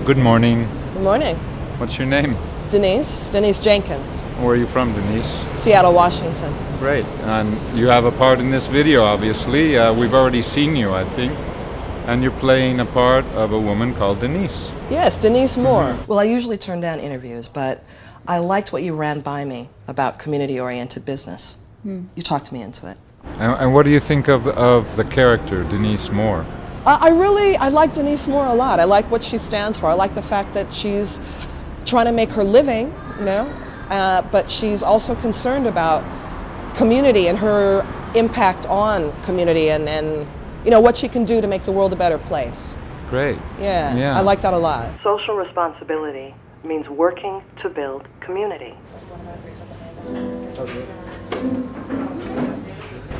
good morning. Good morning. What's your name? Denise Jenkins. Where are you from, Denise? Seattle, Washington. Great. And you have a part in this video, obviously. We've already seen you, I think. And you're playing a part of a woman called Denise. Yes, Denise Moore. Well, I usually turn down interviews, but I liked what you ran by me about community-oriented business. You talked me into it. And what do you think of the character, Denise Moore? I like Denise Moore a lot. I like what she stands for. I like the fact that she's trying to make her living, you know, but she's also concerned about community and her impact on community and you know, what she can do to make the world a better place. Great. Yeah, I like that a lot. Social responsibility means working to build community.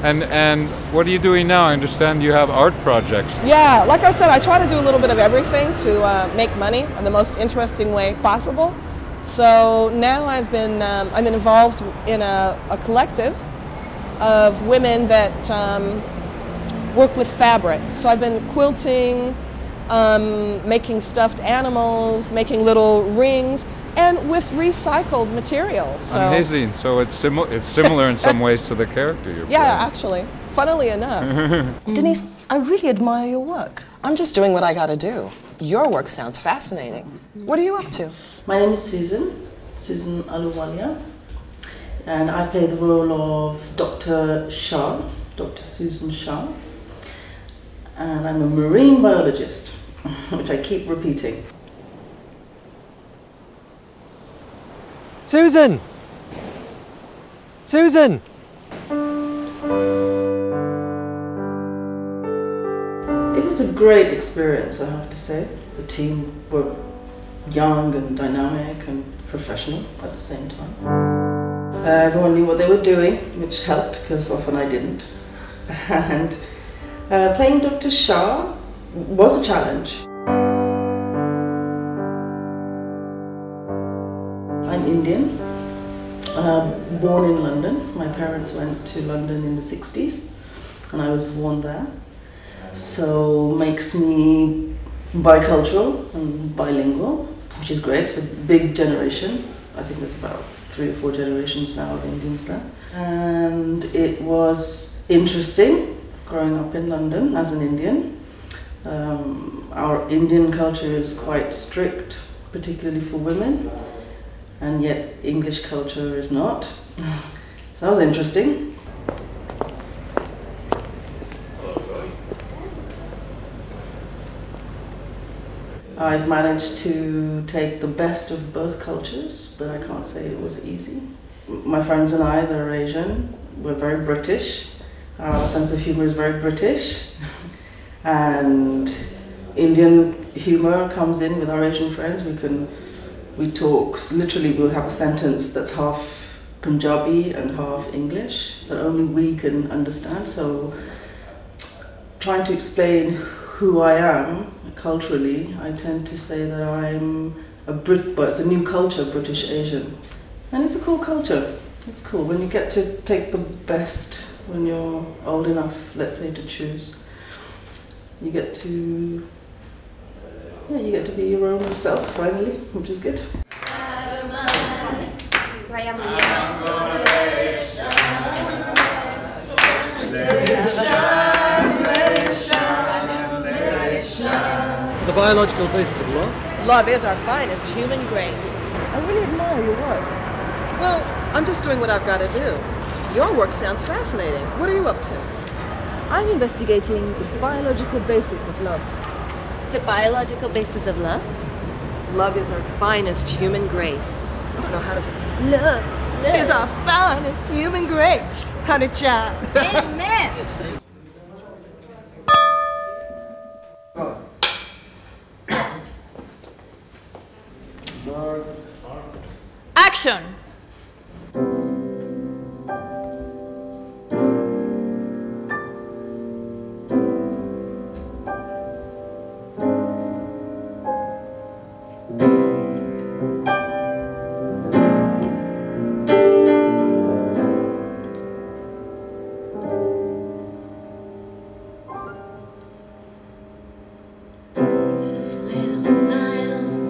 And what are you doing now? I understand you have art projects. Yeah, like I said, I try to do a little bit of everything to make money in the most interesting way possible. So now I'm involved in a collective of women that work with fabric. So I've been quilting, making stuffed animals, making little rings, and with recycled materials. So. Amazing. So it's similar in some ways to the character you're playing. Yeah, actually. Funnily enough. Denise, I really admire your work. I'm just doing what I gotta do. Your work sounds fascinating. What are you up to? My name is Susan Aluwalia, and I play the role of Dr. Shah, Dr. Susan Shah, and I'm a marine biologist, which I keep repeating. Susan! Susan! It was a great experience, I have to say. The team were young and dynamic and professional at the same time. Everyone knew what they were doing, which helped because often I didn't. And playing Dr. Shah was a challenge. I'm Indian, born in London. My parents went to London in the 60s and I was born there. So makes me bicultural and bilingual, which is great. It's a big generation. I think there's about 3 or 4 generations now of Indians there. And it was interesting growing up in London as an Indian. Our Indian culture is quite strict, particularly for women. And yet English culture is not. So that was interesting. I've managed to take the best of both cultures, but I can't say it was easy. My friends and I, that are Asian, we're very British. Our sense of humor is very British. And Indian humor comes in with our Asian friends. We talk, literally we'll have a sentence that's half Punjabi and half English that only we can understand. So trying to explain who I am culturally, I tend to say that I'm but it's a new culture, British Asian. And it's a cool culture. It's cool when you get to take the best when you're old enough, let's say, to choose. You get to be your own self finally, which is good. The biological basis of love? Love is our finest human grace. I really admire your work. Well, I'm just doing what I've got to do. Your work sounds fascinating. What are you up to? I'm investigating the biological basis of love. The biological basis of love? Love is our finest human grace. I don't know how to say love is our finest human grace. Honey child. Amen. Action! This little light of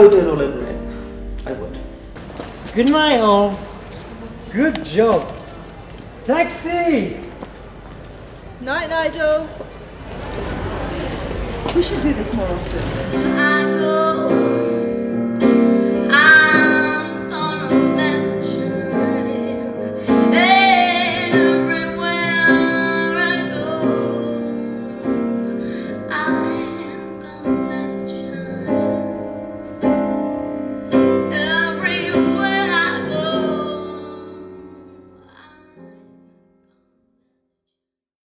I do it all over again, I would. Good night, all. Good job. Taxi! Night, Nigel. We should do this more often.